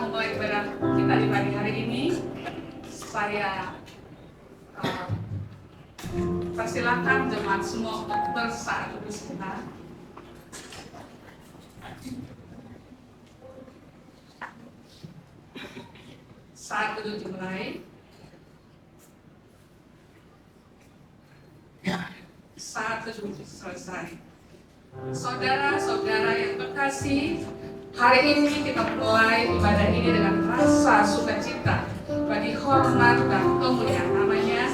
memulai ibadah kita di pagi hari ini, saya persilakan jemaat semua untuk bersaat teduh sebentar. Saat teduh dimulai. Saat teduh selesai. Saudara-saudara yang terkasih, hari ini kita mulai ibadah ini dengan rasa sukacita bagi hormat dan kemuliaan namanya.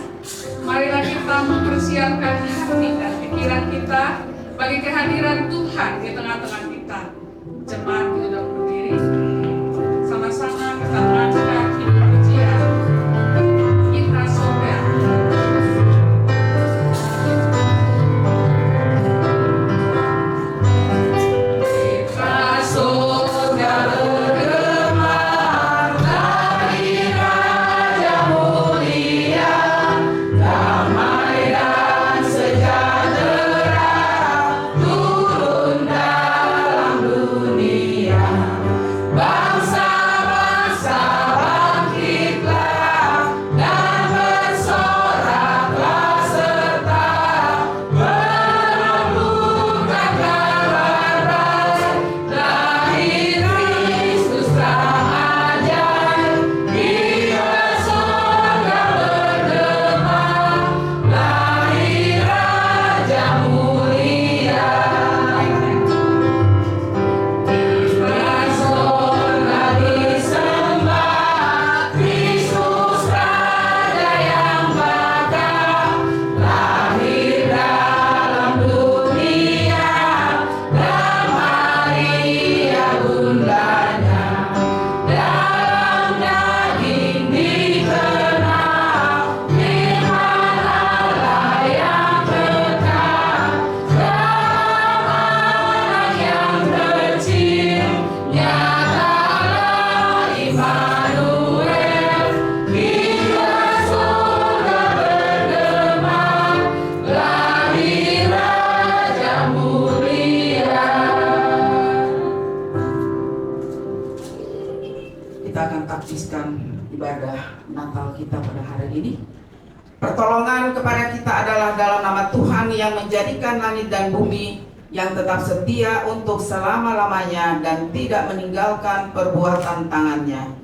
Marilah kita mempersiapkan hati dan pikiran kita bagi kehadiran Tuhan di tengah-tengah kita. Jemaat duduk berdiri, sama-sama kita mengangkat pujian kita saudara. Ibadah Natal kita pada hari ini. Pertolongan kepada kita adalah dalam nama Tuhan yang menjadikan langit dan bumi, yang tetap setia untuk selama-lamanya dan tidak meninggalkan perbuatan tangannya.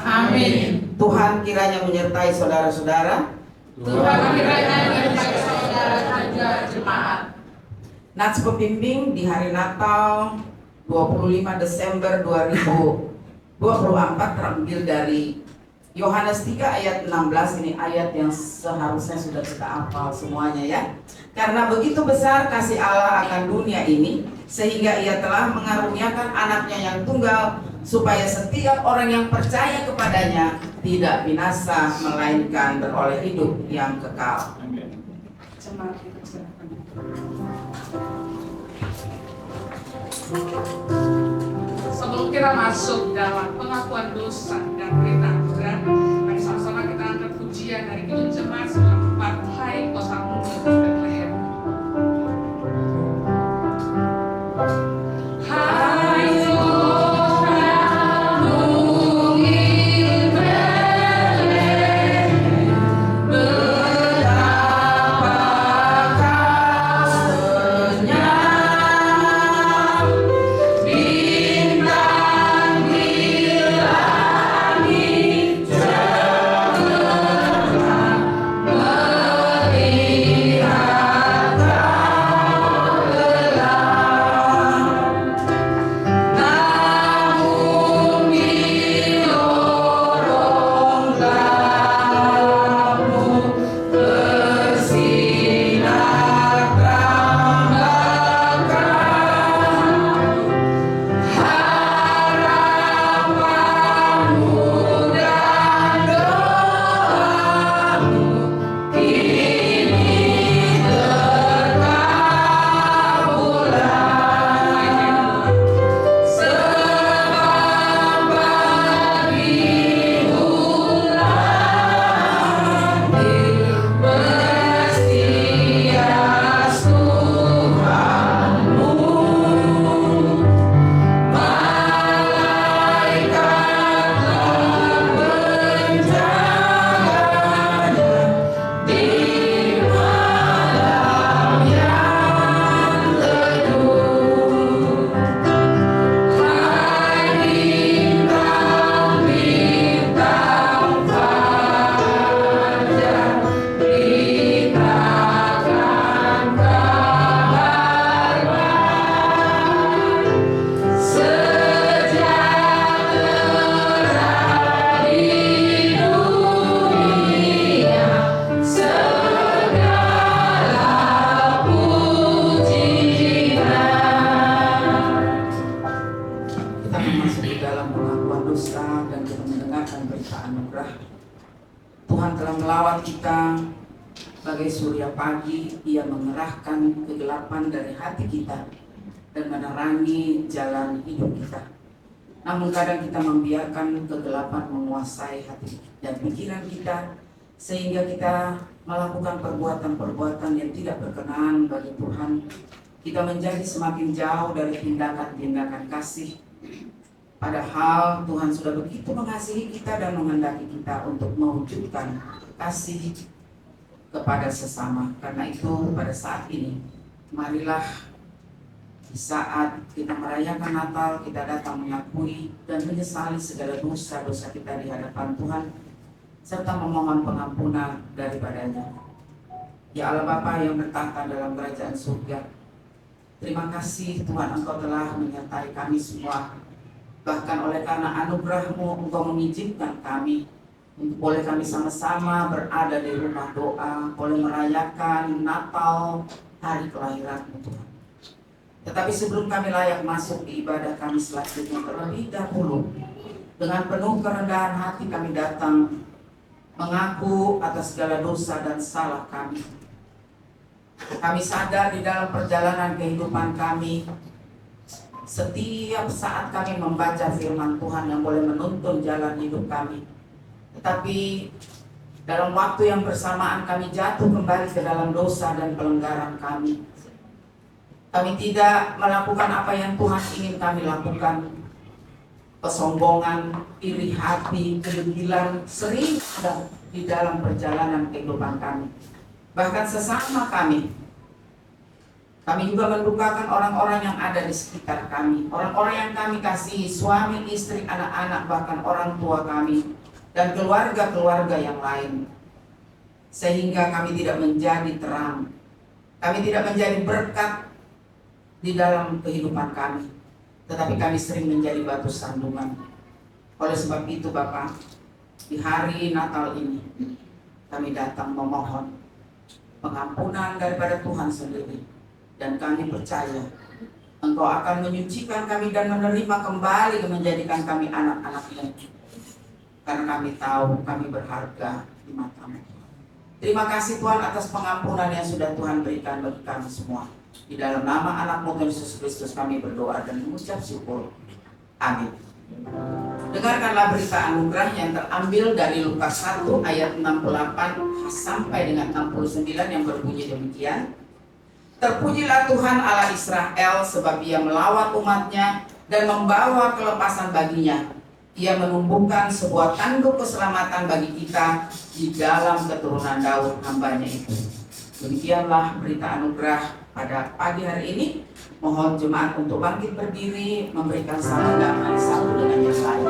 Amin. Tuhan kiranya menyertai saudara-saudara. Tuhan kiranya menyertai saudara dan juga jemaat. Nats pembimbing di hari Natal 25 Desember 2024 terambil dari Yohanes 3 ayat 16. Ini ayat yang seharusnya sudah kita hafal semuanya ya. Karena begitu besar kasih Allah akan dunia ini, sehingga ia telah mengaruniakan anaknya yang tunggal, supaya setiap orang yang percaya kepadanya tidak binasa, melainkan beroleh hidup yang kekal. Sebelum kita masuk dalam pengakuan dosa dan berita anugerah, mari sama-sama kita angkat pujian dari Kidung Jemaat 94, Hai Kotamu di Bethlehem. Hai Kotamu di Bethlehem, betapa kau senyap, bintang di langit cerah. dosa dan kita mendengarkan berita anugerah. Tuhan telah melawat kita bagai surya pagi. Ia mengerahkan kegelapan dari hati kita dan menerangi jalan hidup kita. Namun kadang kita membiarkan kegelapan menguasai hati dan pikiran kita, sehingga kita melakukan perbuatan-perbuatan yang tidak berkenan bagi Tuhan. Kita menjadi semakin jauh dari tindakan-tindakan kasih. Padahal Tuhan sudah begitu mengasihi kita dan menghendaki kita untuk mewujudkan kasih kepada sesama. Karena itu pada saat ini, marilah di saat kita merayakan Natal, kita datang mengakui dan menyesali segala dosa-dosa kita di hadapan Tuhan, serta memohon pengampunan daripadanya. Ya Allah Bapa yang bertahta dalam kerajaan surga, terima kasih Tuhan, Engkau telah menyertai kami semua. Bahkan oleh karena anugerah-Mu, Engkau mengizinkan kami untuk boleh kami sama-sama berada di rumah doa, boleh merayakan Natal, hari kelahiran-Mu Tuhan. Tetapi sebelum kami layak masuk di ibadah kami selanjutnya, terlebih dahulu dengan penuh kerendahan hati kami datang mengaku atas segala dosa dan salah kami. Kami sadar di dalam perjalanan kehidupan kami, setiap saat kami membaca firman Tuhan yang boleh menuntun jalan hidup kami, tetapi dalam waktu yang bersamaan kami jatuh kembali ke dalam dosa dan pelanggaran kami. Kami tidak melakukan apa yang Tuhan ingin kami lakukan. Kesombongan, iri hati, kedegilan sering ada di dalam perjalanan kehidupan kami. Bahkan sesama kami juga mendukakan orang-orang yang ada di sekitar kami, orang-orang yang kami kasihi, suami, istri, anak-anak, bahkan orang tua kami dan keluarga-keluarga yang lain. Sehingga kami tidak menjadi terang, kami tidak menjadi berkat di dalam kehidupan kami, tetapi kami sering menjadi batu sandungan. Oleh sebab itu Bapak, di hari Natal ini kami datang memohon pengampunan daripada Tuhan sendiri. Dan kami percaya Engkau akan menyucikan kami dan menerima kembali menjadikan kami anak-anak-Mu. Karena kami tahu kami berharga di mata-Mu. Terima kasih Tuhan atas pengampunan yang sudah Tuhan berikan bagi kami semua. Di dalam nama anak-Mu Tuhan Yesus Kristus kami berdoa dan mengucap syukur. Amin. Dengarkanlah berita anugerah yang terambil dari Lukas 1 ayat 68 sampai dengan 69 yang berbunyi demikian. Terpujilah Tuhan Allah Israel sebab Ia melawat umatnya dan membawa kelepasan baginya. Ia menumbuhkan sebuah tanduk keselamatan bagi kita di dalam keturunan Daud hamba-Nya itu. Demikianlah berita anugerah pada pagi hari ini. Mohon jemaat untuk bangkit berdiri, memberikan salam damai satu dengan yang lain.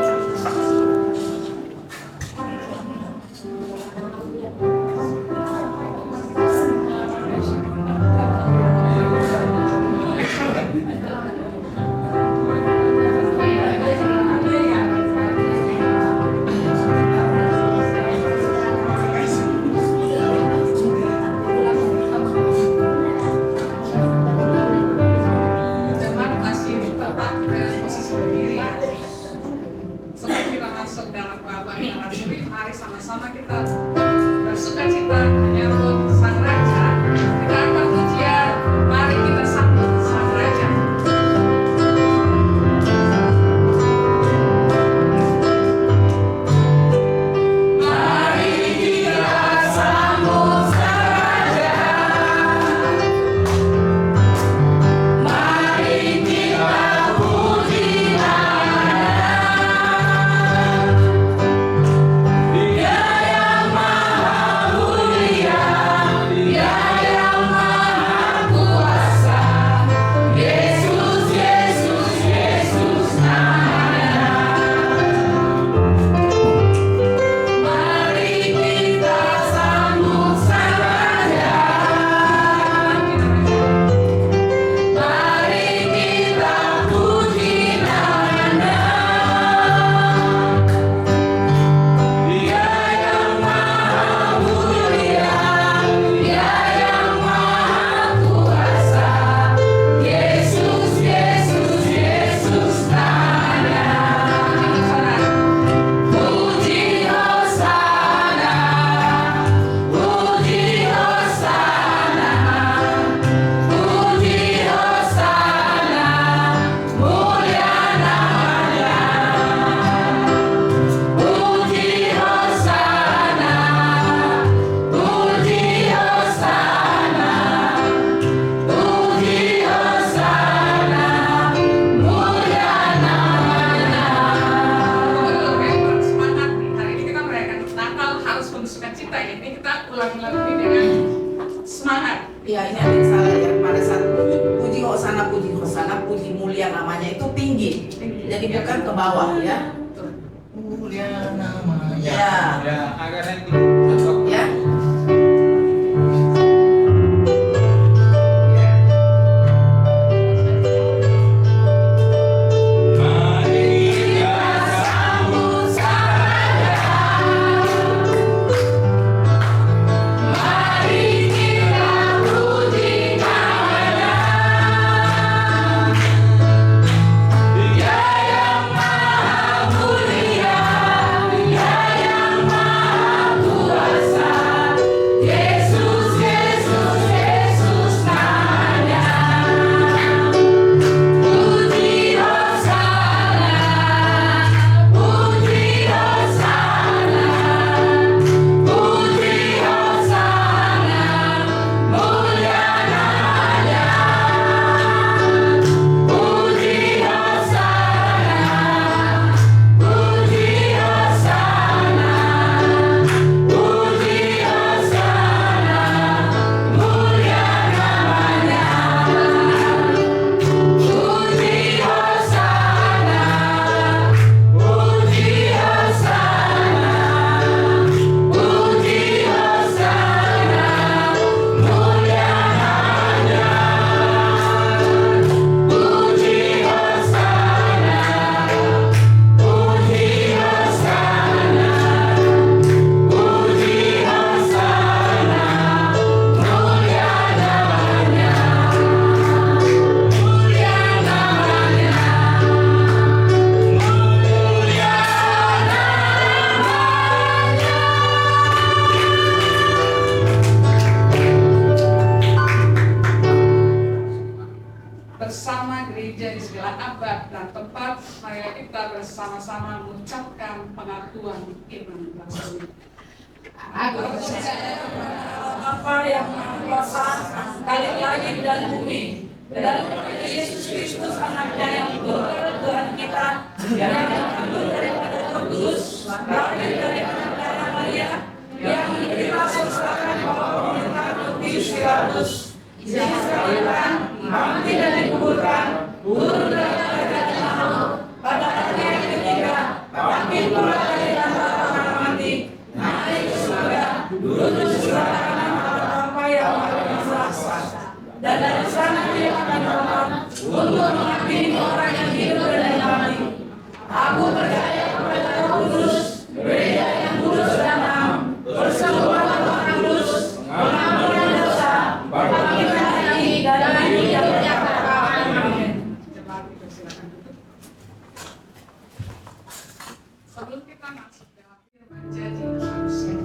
Mari sama-sama kita bersuka cita menyambut Sang Raja. Kita akan pujian, mari kita sambut Sang Raja. Mari kita sambut Sang Raja. Mari kita puji Dia yang maha mulia, Dia yang maha ulang lagi dengan semangat. Ya, ini ada yang salah ya. Pada saat puji hosana, puji mulia namanya itu tinggi. Jadi bukan ke bawah ya. Mulia namanya. Ya. Agar yang cocok. Ya. Bersama gereja di segala abad dan tempat, mari kita bersama-sama mengucapkan pengakuan iman tersebut. Aku percaya apa yang Maha Kuasa, kali langit dan bumi, dan Yesus Kristus anaknya yang benar Tuhan kita, yang mengandung daripada Roh Kudus, lahir dari anak darah Maria, yang menerima sersakan bawah pemerintahan Pontius Pilatus, disaliban, mati dan dikuburkan, turun dari kerajaan Allah, pada hari yang ketiga, bangkit pula dari antara orang mati, naik ke surga, duduk di sebelah kanan Allah Bapa yang Maha Kuasa, dan dari sana Dia akan datang untuk menghakimi orang yang hidup dan yang mati. Aku percaya kepada Roh Kudus, gereja yang kudus dan am, persekutuan orang kudus, pengampunan dosa, bangkitan hari dan hidup yang sejahtera. Amin. Jemaat dipersilakan duduk. Sebelum kita masuk dalam firman janji manusia,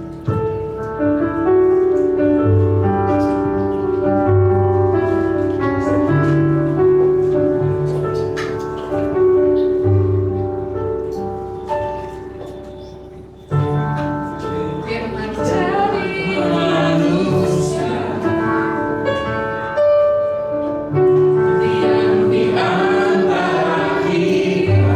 firman janji manusia yang di antara kita.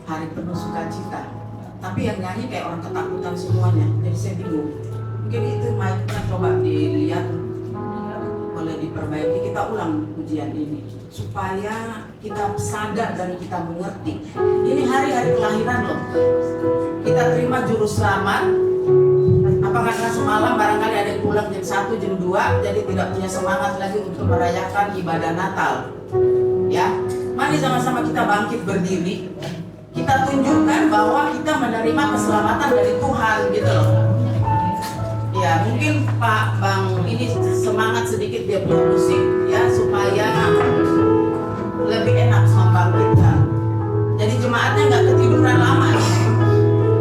hari penuh sukacita. Tapi yang nyanyi kayak orang ketakutan semuanya. Jadi saya bingung. Mungkin itu mic-nya coba dilihat, boleh diperbaiki. Kita ulang ujian ini supaya kita sadar dan kita mengerti. Ini hari-hari kelahiran loh. Kita terima juru selamat. Apa karena semalam barangkali ada yang pulang jam 1, jam 2, jadi tidak punya semangat lagi untuk merayakan ibadah Natal. Ya, mari sama-sama kita bangkit berdiri. Kita tunjukkan bahwa kita menerima keselamatan dari Tuhan gitu loh. Ya, mungkin Pak Bang ini semangat sedikit dia punya musik ya supaya lebih enak membangkitkan. Jadi jemaatnya nggak ketiduran lama ya.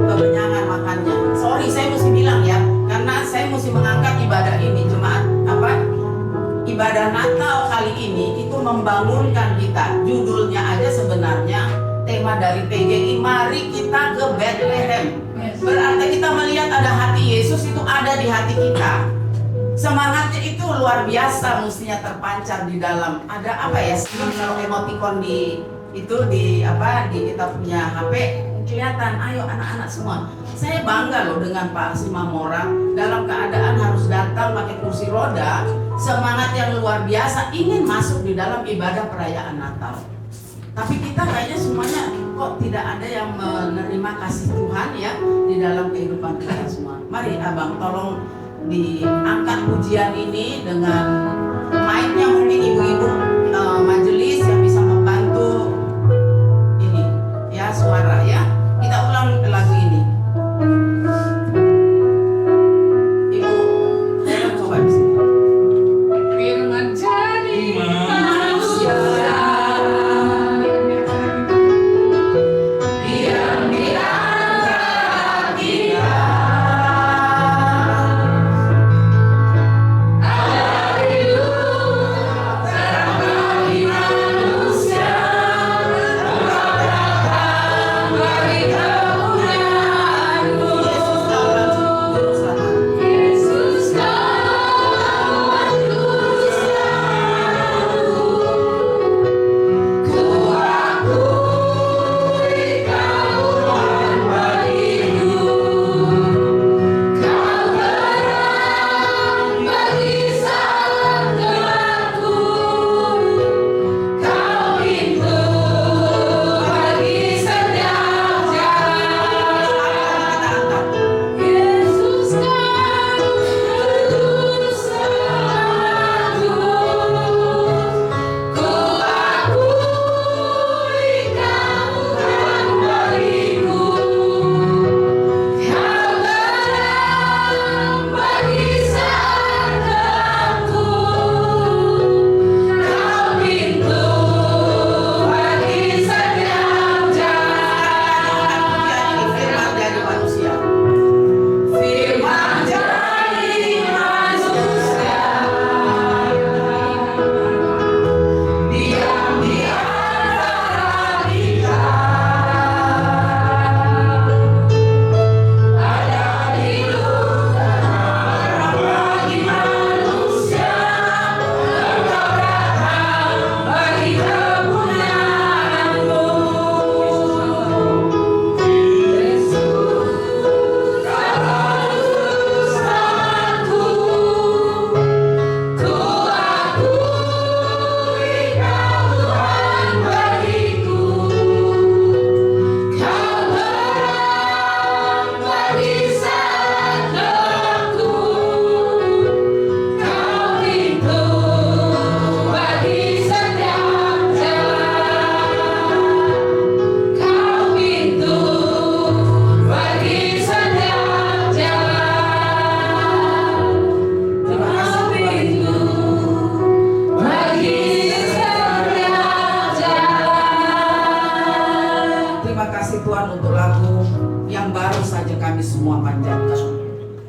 Kebenyangan makannya. Sorry, saya mesti bilang ya, karena saya mesti mengangkat ibadah ini jemaat ibadah Natal kali ini itu membangunkan kita. Judulnya aja sebenarnya tema dari PGI, mari kita ke Bethlehem. Berarti kita melihat ada hati Yesus itu ada di hati kita. Semangatnya itu luar biasa mestinya terpancar di dalam. Ada apa ya? Kalau emoticon di itu di kita punya HP kelihatan. Ayo anak-anak semua. Saya bangga loh dengan Pak Simamora dalam keadaan harus datang pakai kursi roda. Semangat yang luar biasa ingin masuk di dalam ibadah perayaan Natal. Tapi kita kayaknya semuanya kok tidak ada yang menerima kasih Tuhan ya di dalam kehidupan kita semua. Mari Abang tolong diangkat pujian ini dengan mic-nya, mungkin ibu-ibu majelis yang bisa membantu ini ya suara ya. Kita ulang lagu ini. Ibu, saya coba di sini. Firman jadi manusia.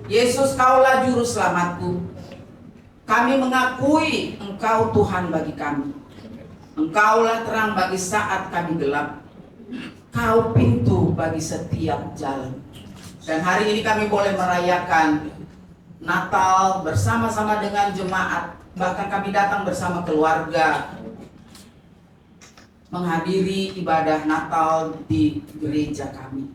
Yesus, Kaulah juru selamatku. Kami mengakui Engkau Tuhan bagi kami. Engkaulah terang bagi saat kami gelap. Kau pintu bagi setiap jalan. Dan hari ini kami boleh merayakan Natal bersama-sama dengan jemaat. Bahkan kami datang bersama keluarga, menghadiri ibadah Natal di gereja kami.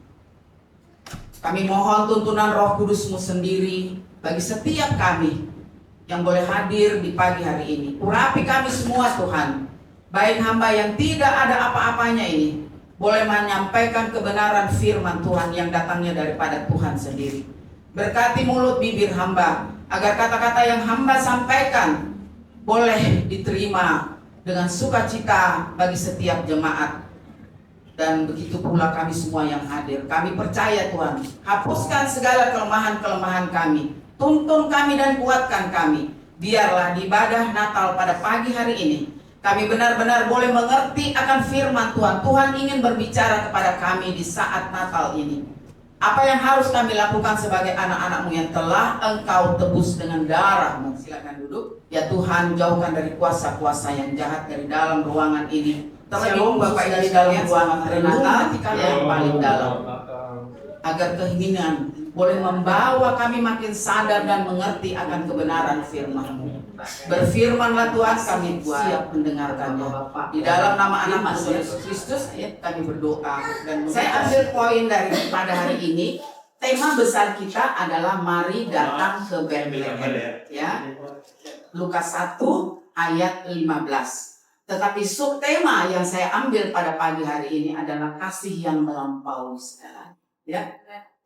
Kami mohon tuntunan Roh Kudus-Mu sendiri bagi setiap kami yang boleh hadir di pagi hari ini. Urapi kami semua Tuhan, baik hamba yang tidak ada apa-apanya ini, boleh menyampaikan kebenaran firman Tuhan yang datangnya daripada Tuhan sendiri. Berkati mulut bibir hamba, agar kata-kata yang hamba sampaikan boleh diterima dengan sukacita bagi setiap jemaat. Dan begitu pula kami semua yang hadir. Kami percaya Tuhan, hapuskan segala kelemahan-kelemahan kami, tuntun kami dan kuatkan kami. Biarlah di ibadah Natal pada pagi hari ini kami benar-benar boleh mengerti akan firman Tuhan. Tuhan ingin berbicara kepada kami di saat Natal ini. Apa yang harus kami lakukan sebagai anak-anak-Mu yang telah Engkau tebus dengan darah-Mu. Silakan duduk. Ya Tuhan, jauhkan dari kuasa-kuasa yang jahat dari dalam ruangan ini. Terlebih Bapak Ibu di dalam ruangan Renata, hati kami yang paling dalam. Agar keinginan boleh membawa kami makin sadar dan mengerti akan kebenaran firman-Mu. Berfirmanlah Tuhan, kami siap mendengarkannya. Di dalam nama anak Yesus Kristus kami berdoa. Dan saya ambil poin daripada hari ini. Tema besar kita adalah mari datang ke Bethlehem. Ya, Lukas 1 ayat 15. Tetapi subtema yang saya ambil pada pagi hari ini adalah kasih yang melampaui segala. Ya,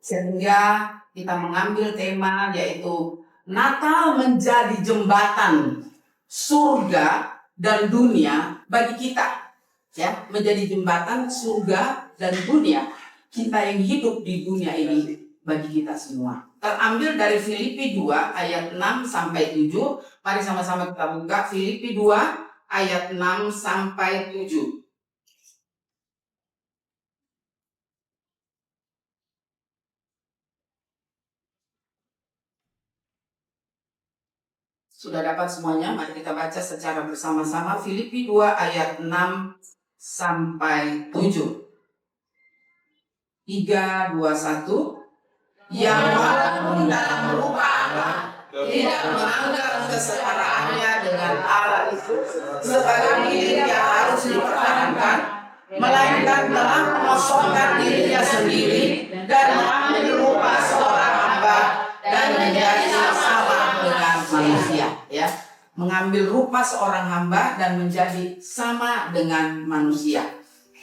sehingga kita mengambil tema yaitu Natal menjadi jembatan surga dan dunia bagi kita. Ya, menjadi jembatan surga dan dunia kita yang hidup di dunia ini bagi kita semua. Terambil dari Filipi 2 ayat 6 sampai 7. Mari sama-sama kita buka Filipi 2 ayat 6 sampai 7. Sudah dapat semuanya? Mari kita baca secara bersama-sama Filipi 2 ayat 6 sampai 7. 3, 2, 1. Yang walaupun dalam rupa Allah tidak menganggap kesetaraannya dengan Allah itu sebagai diri yang harus dipertahankan, melainkan telah mengosongkan dirinya sendiri dan mengambil rupa seorang hamba dan menjadi sama dengan manusia. Ya, mengambil rupa seorang hamba dan menjadi sama dengan manusia.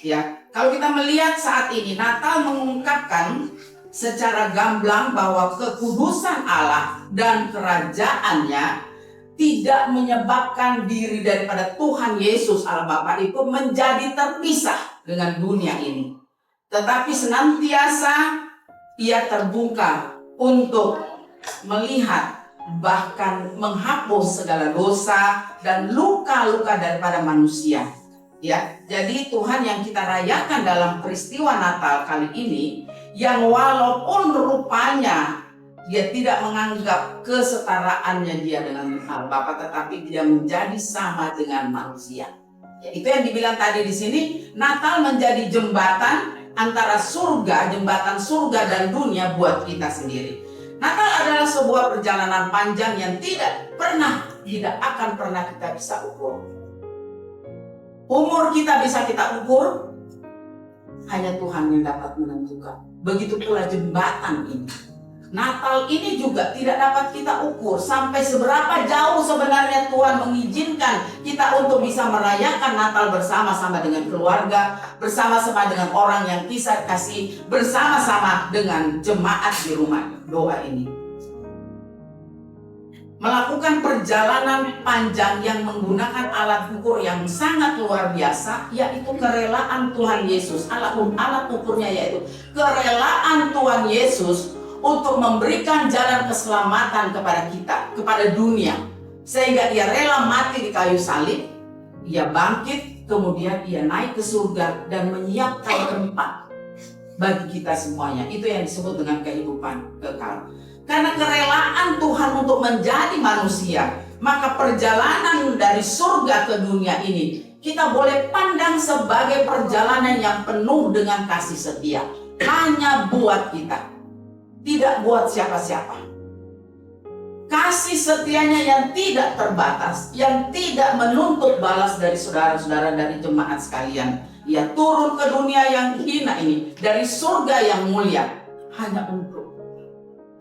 Ya, kalau kita melihat saat ini Natal mengungkapkan secara gamblang bahwa kekudusan Allah dan kerajaannya tidak menyebabkan diri daripada Tuhan Yesus Allah Bapa itu menjadi terpisah dengan dunia ini. Tetapi senantiasa ia terbuka untuk melihat bahkan menghapus segala dosa dan luka-luka daripada manusia. Ya, jadi Tuhan yang kita rayakan dalam peristiwa Natal kali ini, yang walaupun rupanya dia tidak menganggap kesetaraannya dia dengan Allah Bapa, tetapi dia menjadi sama dengan manusia. Ya, itu yang dibilang tadi di sini, Natal menjadi jembatan antara surga, jembatan surga dan dunia buat kita sendiri. Natal adalah sebuah perjalanan panjang yang tidak akan pernah kita bisa ukur. Umur kita bisa kita ukur, hanya Tuhan yang dapat menentukan. Begitu pula jembatan ini. Natal ini juga tidak dapat kita ukur sampai seberapa jauh sebenarnya Tuhan mengizinkan kita untuk bisa merayakan Natal bersama-sama dengan keluarga, bersama-sama dengan orang yang kita kasih, bersama-sama dengan jemaat di rumah doa ini. Melakukan perjalanan panjang yang menggunakan alat ukur yang sangat luar biasa, yaitu kerelaan Tuhan Yesus. Alat ukurnya yaitu kerelaan Tuhan Yesus untuk memberikan jalan keselamatan kepada kita, kepada dunia. Sehingga dia rela mati di kayu salib, ia bangkit, kemudian ia naik ke surga dan menyiapkan tempat bagi kita semuanya. Itu yang disebut dengan kehidupan kekal. Karena kerelaan Tuhan untuk menjadi manusia, maka perjalanan dari surga ke dunia ini kita boleh pandang sebagai perjalanan yang penuh dengan kasih setia. Hanya buat kita, tidak buat siapa-siapa. kasih setianya yang tidak terbatas, yang tidak menuntut balas dari saudara-saudara, dari jemaat sekalian. Ia turun ke dunia yang hina ini, dari surga yang mulia, hanya untuk.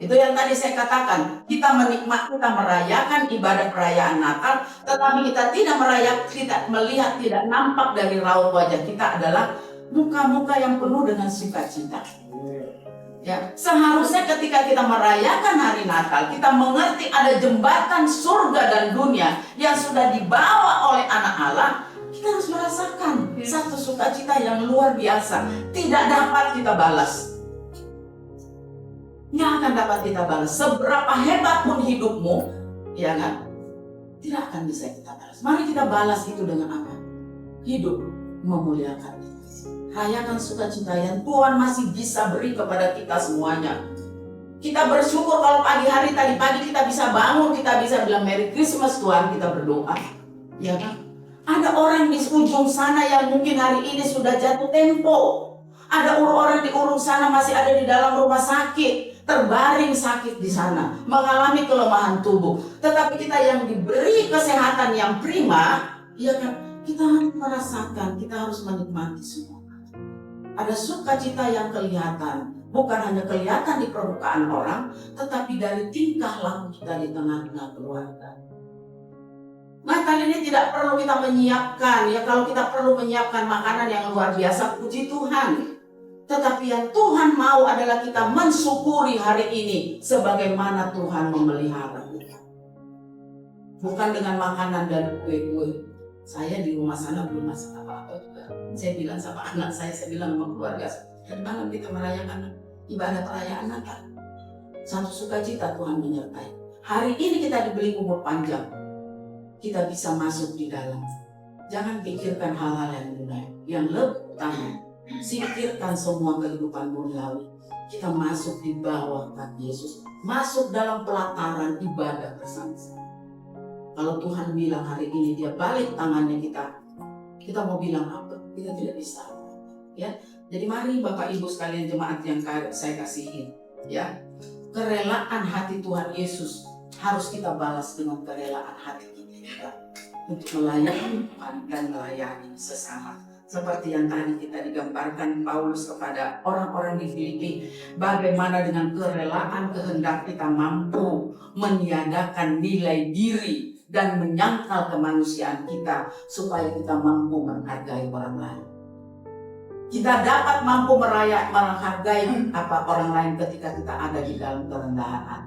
Itu yang tadi saya katakan, kita menikmati, kita merayakan ibadah perayaan Natal, tetapi kita tidak merayakan, tidak melihat, tidak nampak dari raut wajah kita adalah muka-muka yang penuh dengan sukacita. Ya, seharusnya ketika kita merayakan hari Natal, kita mengerti ada jembatan surga dan dunia yang sudah dibawa oleh Anak Allah. Kita harus merasakan satu sukacita yang luar biasa, tidak dapat kita balas. Nggak akan dapat kita balas. Seberapa hebat pun hidupmu, ya kan? Tidak akan bisa kita balas. Mari kita balas itu dengan apa? Hidup memuliakan Dia. Rayakan sukacita yang Tuhan masih bisa beri kepada kita semuanya. Kita bersyukur kalau pagi hari tadi pagi kita bisa bangun, kita bisa bilang Merry Christmas Tuhan, kita berdoa. Ya kan? Ada orang di ujung sana yang mungkin hari ini sudah jatuh tempo. Ada orang di ujung sana masih ada di dalam rumah sakit, terbaring sakit di sana, mengalami kelemahan tubuh. Tetapi kita yang diberi kesehatan yang prima, ya kan? Kita harus merasakan, kita harus menikmati semua. Ada sukacita yang kelihatan, bukan hanya kelihatan di permukaan orang, tetapi dari tingkah laku kita di tengah-tengah keluarga. Natal ini tidak perlu kita menyiapkan, ya kalau kita perlu menyiapkan makanan yang luar biasa, puji Tuhan. Tetapi yang Tuhan mau adalah kita mensyukuri hari ini sebagaimana Tuhan memelihara kita. Bukan dengan makanan dan kue-kue. Saya di rumah sana belum masak apa-apa juga. Saya bilang sama anak saya bilang sama keluarga, dan malam kita merayakan ibadah perayaan Natal. Satu sukacita Tuhan menyertai. Hari ini kita diberi umur panjang. Kita bisa masuk di dalam. Jangan pikirkan hal-hal yang dunia. Yang lebih utama, singkirkan semua kehidupan duniawi. Kita masuk di bawah kaki Yesus. Masuk dalam pelataran ibadah bersama-sama. Kalau Tuhan bilang hari ini Dia balik tangannya kita mau bilang apa? Kita tidak bisa. Ya, jadi mari Bapak Ibu sekalian jemaat yang saya kasihi, ya, kerelaan hati Tuhan Yesus harus kita balas dengan kerelaan hati kita untuk melayani Tuhan dan melayani sesama. Seperti yang tadi kita digambarkan Paulus kepada orang-orang di Filipi, bagaimana dengan kerelaan kehendak kita mampu meniadakan nilai diri dan menyangkal kemanusiaan kita supaya kita mampu menghargai orang lain. Kita dapat mampu menghargai orang lain ketika kita ada di dalam kerendahan.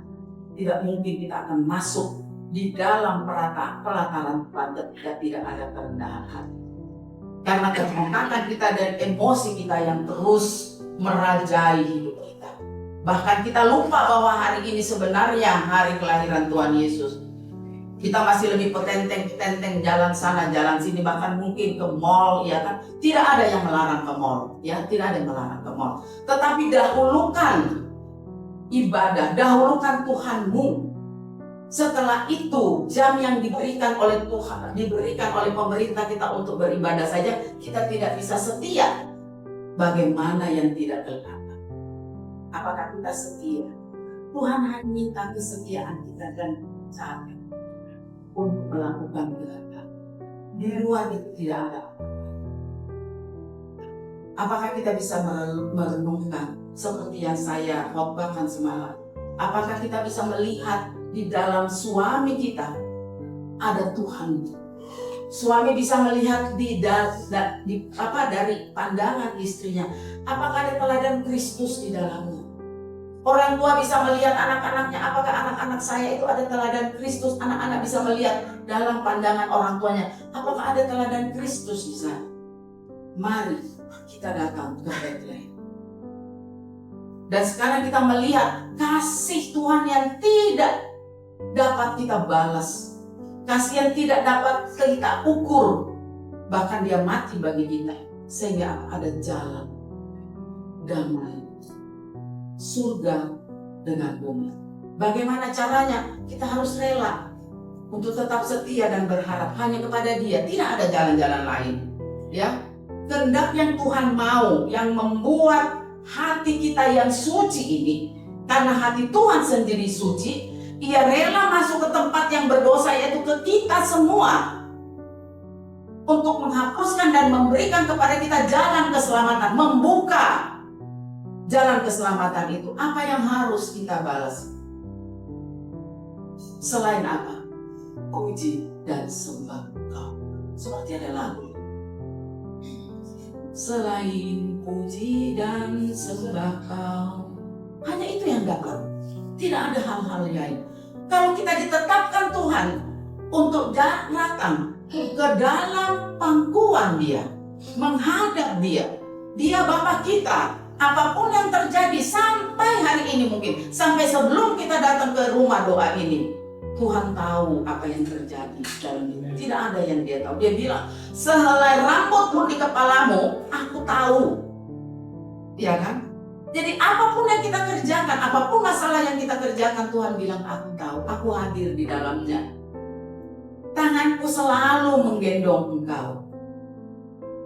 Tidak mungkin kita akan masuk di dalam pelataran Tuhan ketika tidak ada kerendahan hati. Karena kebangkitan kita dan emosi kita yang terus merajai hidup kita. Bahkan kita lupa bahwa hari ini sebenarnya hari kelahiran Tuhan Yesus. Kita masih lebih petenteng jalan sana, jalan sini, bahkan mungkin ke mall, ya kan? Tidak ada yang melarang ke mall, ya, tidak ada yang melarang ke mall. Tetapi dahulukan ibadah, dahulukan Tuhanmu. Setelah itu, jam yang diberikan oleh Tuhan, diberikan oleh pemerintah kita untuk beribadah saja, kita tidak bisa setia. Bagaimana yang tidak kelihatan? Apakah kita setia? Tuhan hanya minta kesetiaan kita dan saatnya untuk melakukan kehendak. Di luar itu tidak ada. Apakah kita bisa merenungkan seperti yang saya khotbahkan semalam? Apakah kita bisa melihat di dalam suami kita ada Tuhan? Suami bisa melihat dari pandangan istrinya. Apakah ada teladan Kristus di dalamnya? Orang tua bisa melihat anak-anaknya, apakah anak-anak saya itu ada teladan Kristus? Anak-anak bisa melihat dalam pandangan orang tuanya, apakah ada teladan Kristus di sana? Mari kita datang ke Bethlehem. Dan sekarang kita melihat kasih Tuhan yang tidak dapat kita balas. Kasih yang tidak dapat kita ukur. Bahkan Dia mati bagi kita. Sehingga ada jalan damai, surga dengan bumi. Bagaimana caranya? Kita harus rela untuk tetap setia dan berharap hanya kepada Dia. Tidak ada jalan-jalan lain. Ya, kehendak yang Tuhan mau, yang membuat hati kita yang suci ini, karena hati Tuhan sendiri suci, Ia rela masuk ke tempat yang berdosa, yaitu ke kita semua, untuk menghapuskan dan memberikan kepada kita jalan keselamatan, membuka jalan keselamatan itu. Apa yang harus kita balas? Selain apa? Puji dan sembah Kau. Seperti ada lagu. Selain puji dan sembah Kau, hanya itu yang dapat. Tidak ada hal-hal lain. Kalau kita ditetapkan Tuhan untuk datang ke dalam pangkuan Dia, menghadap Dia, Dia Bapa kita, apapun yang terjadi sampai hari ini, mungkin sampai sebelum kita datang ke rumah doa ini, Tuhan tahu apa yang terjadi dalam hidup. Tidak ada yang Dia tahu. Dia bilang, sehelai rambutmu di kepalamu, aku tahu. Ya kan? Jadi apapun yang kita kerjakan, apapun masalah yang kita kerjakan, Tuhan bilang, aku tahu, aku hadir di dalamnya. Tanganku selalu menggendong engkau.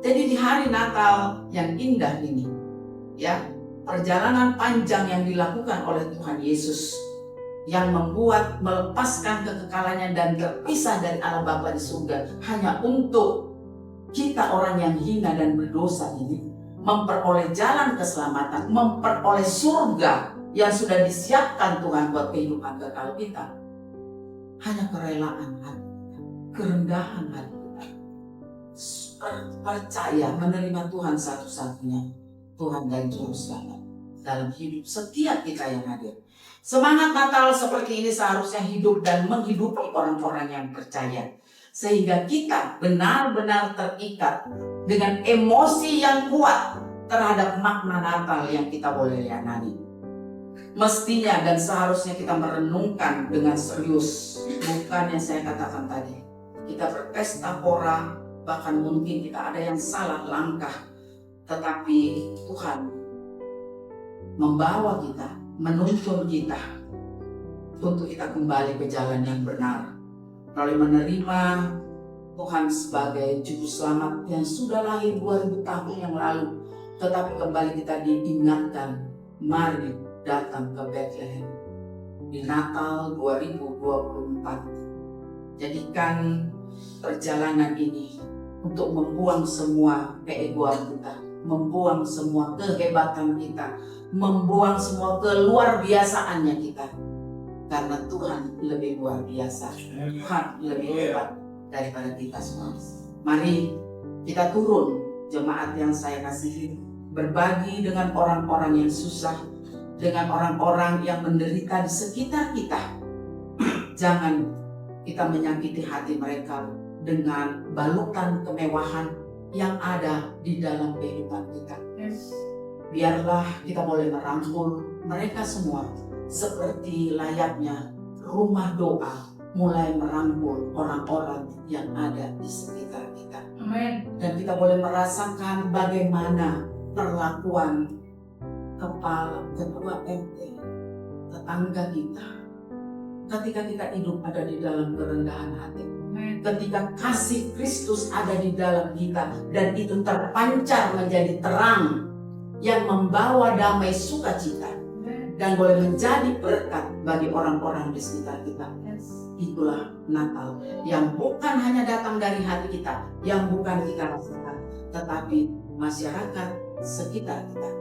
Jadi di hari Natal yang indah ini, ya, perjalanan panjang yang dilakukan oleh Tuhan Yesus, yang membuat melepaskan kekekalannya dan terpisah dari Allah Bapa di surga, hanya untuk kita orang yang hina dan berdosa ini, memperoleh jalan keselamatan, memperoleh surga yang sudah disiapkan Tuhan buat kehidupan kekal kita. Hanya kerelaan hati, kerendahan hati kita, percaya menerima Tuhan satu-satunya Tuhan dan Juru Selamat dalam hidup setiap kita yang hadir. Semangat Natal seperti ini seharusnya hidup dan menghidupi orang-orang yang percaya, sehingga kita benar-benar terikat dengan emosi yang kuat terhadap makna Natal yang kita boleh lianani. Mestinya dan seharusnya kita merenungkan dengan serius, bukan yang saya katakan tadi. Kita berpesta pora, bahkan mungkin kita ada yang salah langkah, tetapi Tuhan membawa kita, menuntun kita untuk kita kembali ke jalan yang benar, melalui menerima Tuhan sebagai Juru Selamat yang sudah lahir 2000 tahun yang lalu. Tetapi kembali kita diingatkan, mari datang ke Bethlehem di Natal 2024. Jadikan perjalanan ini untuk membuang semua keegoan kita, membuang semua kehebatan kita, membuang semua keluar biasaannya kita. Karena Tuhan lebih luar biasa, Tuhan lebih hebat daripada kita semua. Mari kita turun, jemaat yang saya kasihi, berbagi dengan orang-orang yang susah, dengan orang-orang yang menderita di sekitar kita. Jangan kita menyakiti hati mereka dengan balutan kemewahan yang ada di dalam kehidupan kita. Biarlah kita boleh merangkul mereka semua seperti layaknya rumah doa mulai merangkul orang-orang yang ada di sekitar kita. Amin. Dan kita boleh merasakan bagaimana perlakuan kepala, ketua RT, tetangga kita, ketika kita hidup ada di dalam kerendahan hati. Ketika kasih Kristus ada di dalam kita dan itu terpancar menjadi terang yang membawa damai sukacita dan boleh menjadi berkat bagi orang-orang di sekitar kita. Itulah Natal yang bukan hanya datang dari hati kita, yang bukan kita rasakan, tetapi masyarakat sekitar kita,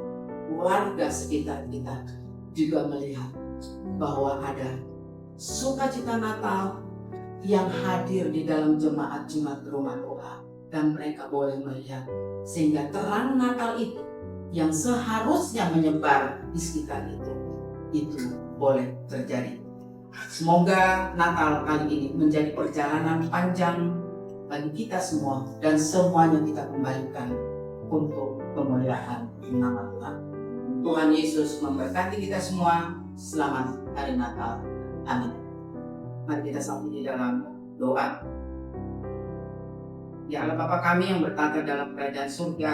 warga sekitar kita juga melihat bahwa ada sukacita Natal yang hadir di dalam jemaat-jemaat rumah doa, dan mereka boleh melihat sehingga terang Natal itu yang seharusnya menyebar di sekitar itu boleh terjadi. Semoga Natal kali ini menjadi perjalanan panjang bagi kita semua dan semuanya kita kembalikan untuk kemuliaan nama Tuhan. Tuhan Yesus memberkati kita semua. Selamat hari Natal. Amin. Mari kita sambut di dalam doa. Ya Allah Bapa kami yang bertata dalam kerajaan surga,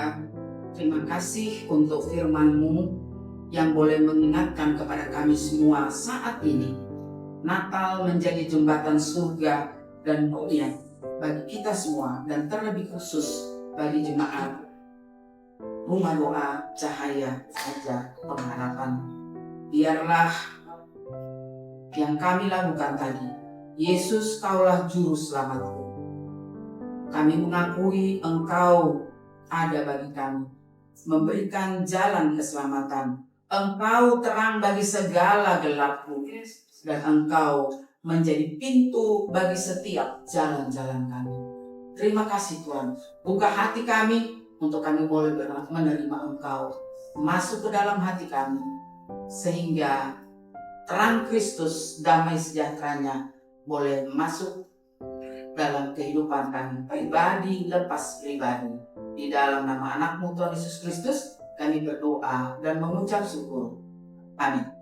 terima kasih untuk firman-Mu yang boleh mengingatkan kepada kami semua saat ini. Natal menjadi jembatan surga dan mulia bagi kita semua dan terlebih khusus bagi jemaat rumah doa Cahaya Fajar Pengharapan. Biarlah yang kami lakukan tadi. Yesus, Kaulah Juru Selamatku. Kami mengakui Engkau ada bagi kami, memberikan jalan keselamatan. Engkau terang bagi segala gelapku, dan Engkau menjadi pintu bagi setiap jalan-jalan kami. Terima kasih Tuhan, buka hati kami untuk kami boleh menerima Engkau masuk ke dalam hati kami, sehingga terang Kristus, damai sejahteranya boleh masuk dalam kehidupan kami pribadi lepas pribadi. Di dalam nama anak-Mu Tuhan Yesus Kristus kami berdoa dan mengucap syukur. Amin.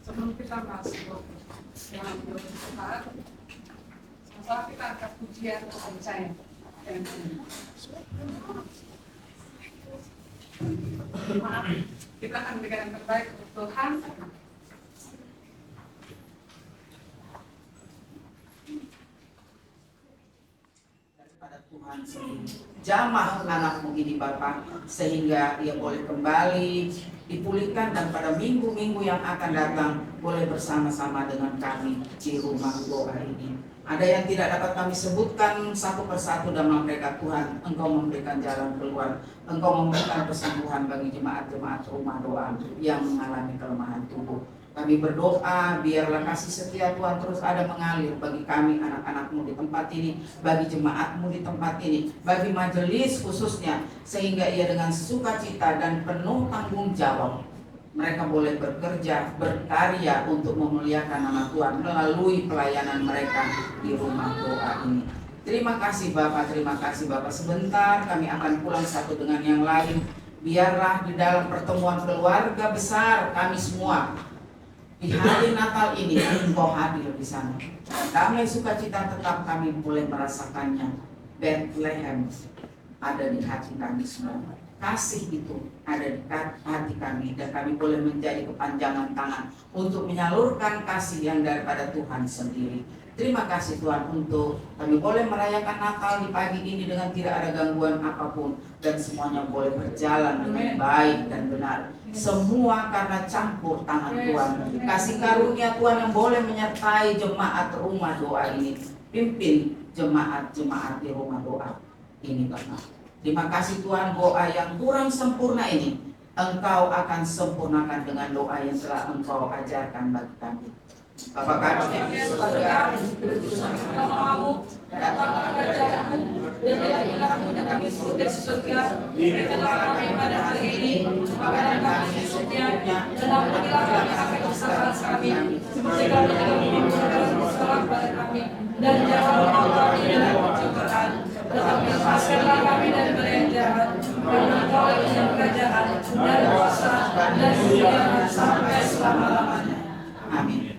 Sebelum kita masuk dalam doa Tuhan, sama kita angkat pujian percaya. Maaf, kita akan berikan yang terbaik untuk Tuhan. Daripada Tuhan sendiri. Jamah anakmu ini Bapak, sehingga ia boleh kembali dipulihkan dan pada minggu-minggu yang akan datang boleh bersama-sama dengan kami di rumah doa ini. Ada yang tidak dapat kami sebutkan satu persatu dalam mereka Tuhan. Engkau memberikan jalan keluar, Engkau memberikan kesembuhan bagi jemaat-jemaat rumah doa yang mengalami kelemahan tubuh. Kami berdoa biarlah kasih setia Tuhan terus ada mengalir bagi kami anak-anak-Mu di tempat ini, bagi jemaat-Mu di tempat ini, bagi majelis khususnya, sehingga ia dengan sukacita dan penuh tanggung jawab mereka boleh bekerja, berkarya untuk memuliakan nama Tuhan melalui pelayanan mereka di rumah doa ini. Terima kasih Bapak, terima kasih Bapak. Sebentar kami akan pulang satu dengan yang lain. Biarlah di dalam pertemuan keluarga besar kami semua di hari Natal ini Engkau hadir di sana. Damai sukacita tetap kami boleh merasakannya. Bethlehem ada di hati kami semua. Kasih itu ada di hati kami dan kami boleh menjadi kepanjangan tangan untuk menyalurkan kasih yang daripada Tuhan sendiri. Terima kasih Tuhan untuk kami boleh merayakan Natal di pagi ini dengan tidak ada gangguan apapun dan semuanya boleh berjalan dengan baik dan benar. Semua karena campur tangan Tuhan. Kasih karunia Tuhan yang boleh menyertai jemaat rumah doa ini. Pimpin jemaat-jemaat di rumah doa ini Bapak. Terima kasih Tuhan, doa yang kurang sempurna ini Engkau akan sempurnakan dengan doa yang telah Engkau ajarkan bagi kami. Bapa kami yang di surga, Namamu, datanglah kerajaanmu, dan biarlah yang kami surga surga, berikanlah kami pada hari ini makanan kami yang secukupnya, dan ampunilah kami akan kesalahan kami, seperti kami juga mengampuni kesalahan pada kami, dan janganlah kami dalam pencobaan, tetapi lepaskanlah kami dari yang jahat, karena Engkau yang kerajaan dan kuasa dan kemuliaan sampai selama-lamanya. Amin.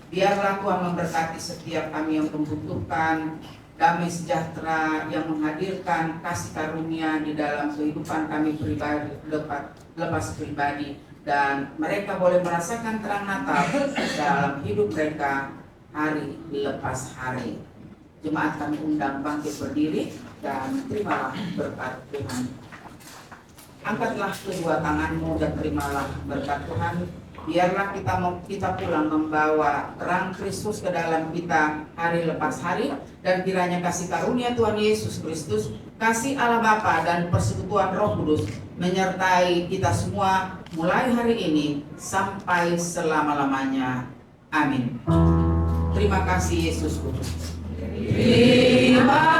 Biarlah Tuhan memberkati setiap kami yang membutuhkan damai sejahtera yang menghadirkan kasih karunia di dalam kehidupan kami pribadi, lepas pribadi, dan mereka boleh merasakan terang Natal dalam hidup mereka hari lepas hari. Jemaat kami undang bangkit berdiri dan terimalah berkat Tuhan. Angkatlah kedua tanganmu dan terimalah berkat Tuhan. Biarlah kita pulang membawa terang Kristus ke dalam kita hari lepas hari, dan kiranya kasih karunia Tuhan Yesus Kristus, kasih Allah Bapa dan persekutuan Roh Kudus menyertai kita semua mulai hari ini sampai selama-lamanya. Amin. Terima kasih Yesus Kudus. Terima